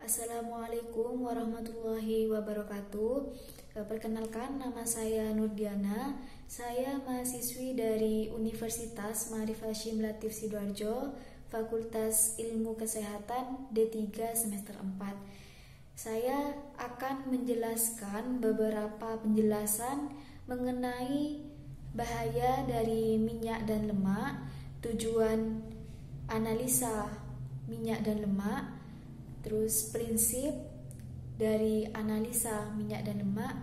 Assalamualaikum warahmatullahi wabarakatuh. Perkenalkan, nama saya Nurdiana. Saya mahasiswi dari Universitas Ma'arif Hasyim Latif Sidoarjo, Fakultas Ilmu Kesehatan D3 semester 4. Saya akan menjelaskan beberapa penjelasan mengenai bahaya dari minyak dan lemak, tujuan analisa minyak dan lemak, terus prinsip dari analisa minyak dan lemak,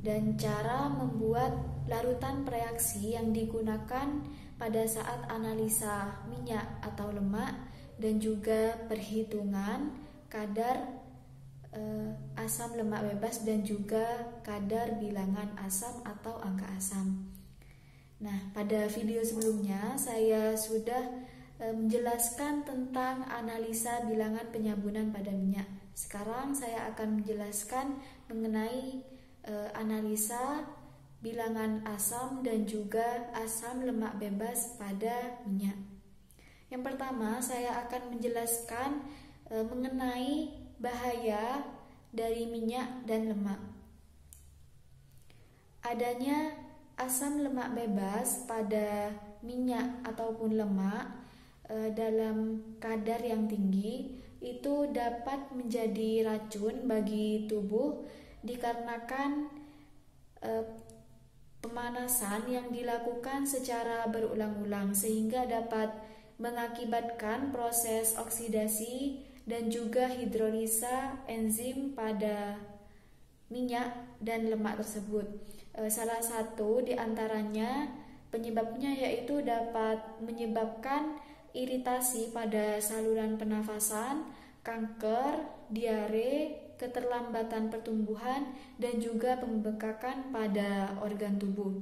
dan cara membuat larutan preaksi yang digunakan pada saat analisa minyak atau lemak, dan juga perhitungan kadar asam lemak bebas dan juga kadar bilangan asam atau angka asam. Nah, pada video sebelumnya saya sudah menjelaskan tentang analisa bilangan penyabunan pada minyak. Sekarang saya akan menjelaskan mengenai analisa bilangan asam dan juga asam lemak bebas pada minyak. Yang pertama, saya akan menjelaskan mengenai bahaya dari minyak dan lemak. Adanya asam lemak bebas pada minyak ataupun lemak dalam kadar yang tinggi itu dapat menjadi racun bagi tubuh dikarenakan pemanasan yang dilakukan secara berulang-ulang, sehingga dapat mengakibatkan proses oksidasi dan juga hidrolisa enzim pada minyak dan lemak tersebut. Salah satu di antaranya penyebabnya yaitu dapat menyebabkan iritasi pada saluran pernafasan, kanker, diare, keterlambatan pertumbuhan, dan juga pembengkakan pada organ tubuh.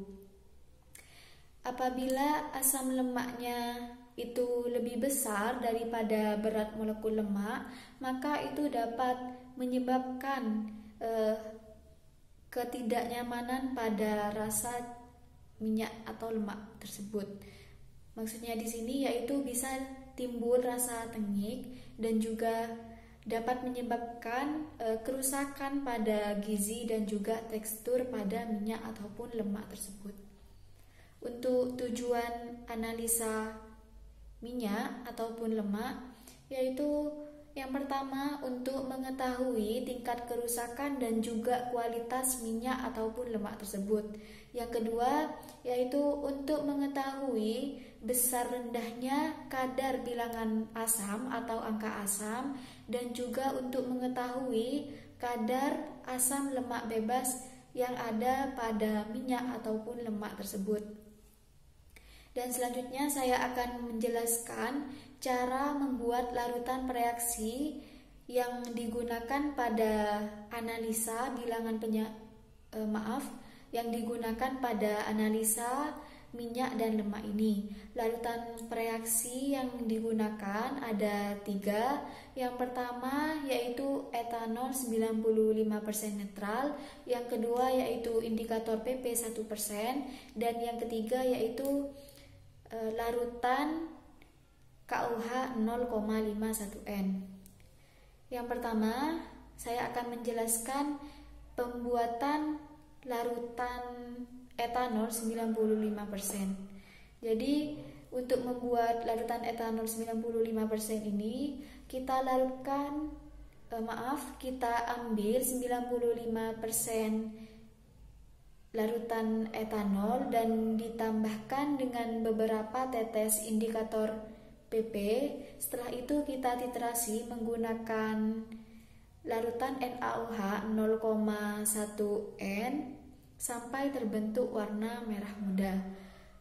Apabila asam lemaknya itu lebih besar daripada berat molekul lemak, maka itu dapat menyebabkan ketidaknyamanan pada rasa minyak atau lemak tersebut. Maksudnya di sini yaitu bisa timbul rasa tengik dan juga dapat menyebabkan kerusakan pada gizi dan juga tekstur pada minyak ataupun lemak tersebut. Untuk tujuan analisa minyak ataupun lemak yaitu yang pertama untuk mengetahui tingkat kerusakan dan juga kualitas minyak ataupun lemak tersebut. Yang kedua yaitu untuk mengetahui besar rendahnya kadar bilangan asam atau angka asam, dan juga untuk mengetahui kadar asam lemak bebas yang ada pada minyak ataupun lemak tersebut. Dan selanjutnya saya akan menjelaskan cara membuat larutan preaksi yang digunakan pada analisa bilangan yang digunakan pada analisa minyak dan lemak ini. Larutan preaksi yang digunakan ada 3. Yang pertama yaitu etanol 95% netral, yang kedua yaitu indikator PP 1%, dan yang ketiga yaitu larutan KUH 0,51 N. Yang pertama, saya akan menjelaskan pembuatan larutan etanol 95%. Jadi, untuk membuat larutan etanol 95% ini, kita ambil 95% larutan etanol dan ditambahkan dengan beberapa tetes indikator PP. Setelah itu kita titrasi menggunakan larutan NaOH 0,1 N sampai terbentuk warna merah muda.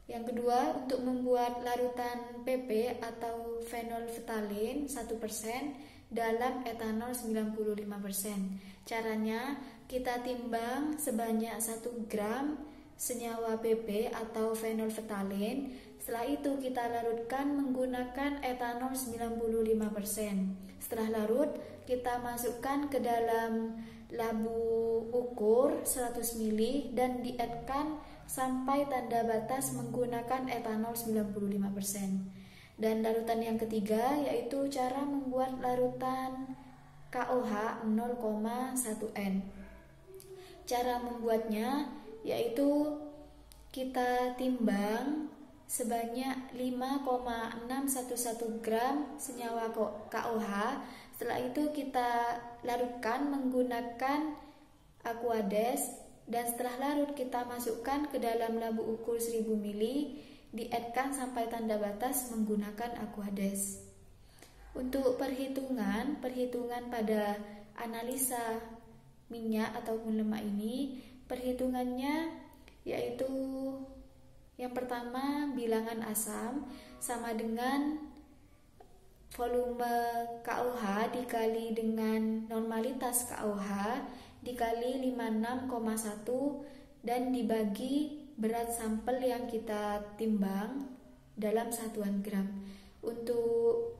Yang kedua, untuk membuat larutan PP atau fenolftalin 1% dalam etanol 95%. Caranya, kita timbang sebanyak 1 gram senyawa PP atau fenolftalin. Setelah itu kita larutkan menggunakan etanol 95%. Setelah larut, kita masukkan ke dalam labu ukur 100 ml dan dietkan sampai tanda batas menggunakan etanol 95%. Dan larutan yang ketiga yaitu cara membuat larutan KOH 0,1 N. Cara membuatnya yaitu kita timbang sebanyak 5,611 gram senyawa KOH. Setelah itu kita larutkan menggunakan Aquades, dan setelah larut kita masukkan ke dalam lampu ukur 1000 ml, dietkan sampai tanda batas menggunakan Aquades. Untuk perhitungan pada analisa minyak ataupun lemak ini, perhitungannya yaitu yang pertama, bilangan asam sama dengan volume KOH dikali dengan normalitas KOH dikali 56,1 dan dibagi berat sampel yang kita timbang dalam satuan gram. Untuk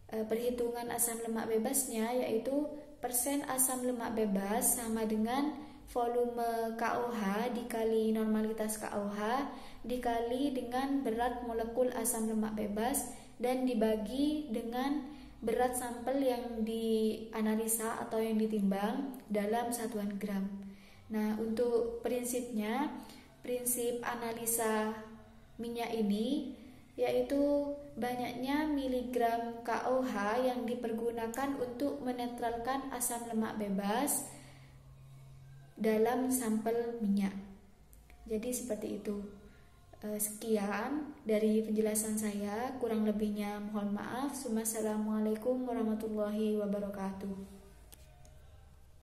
perhitungan asam lemak bebasnya yaitu persen asam lemak bebas sama dengan volume KOH dikali normalitas KOH dikali dengan berat molekul asam lemak bebas dan dibagi dengan berat sampel yang dianalisa atau yang ditimbang dalam satuan gram. Nah, untuk prinsipnya, prinsip analisa minyak ini yaitu banyaknya miligram KOH yang dipergunakan untuk menetralkan asam lemak bebas dalam sampel minyak. Jadi seperti itu. Sekian dari penjelasan saya, kurang lebihnya mohon maaf. Wassalamualaikum warahmatullahi wabarakatuh.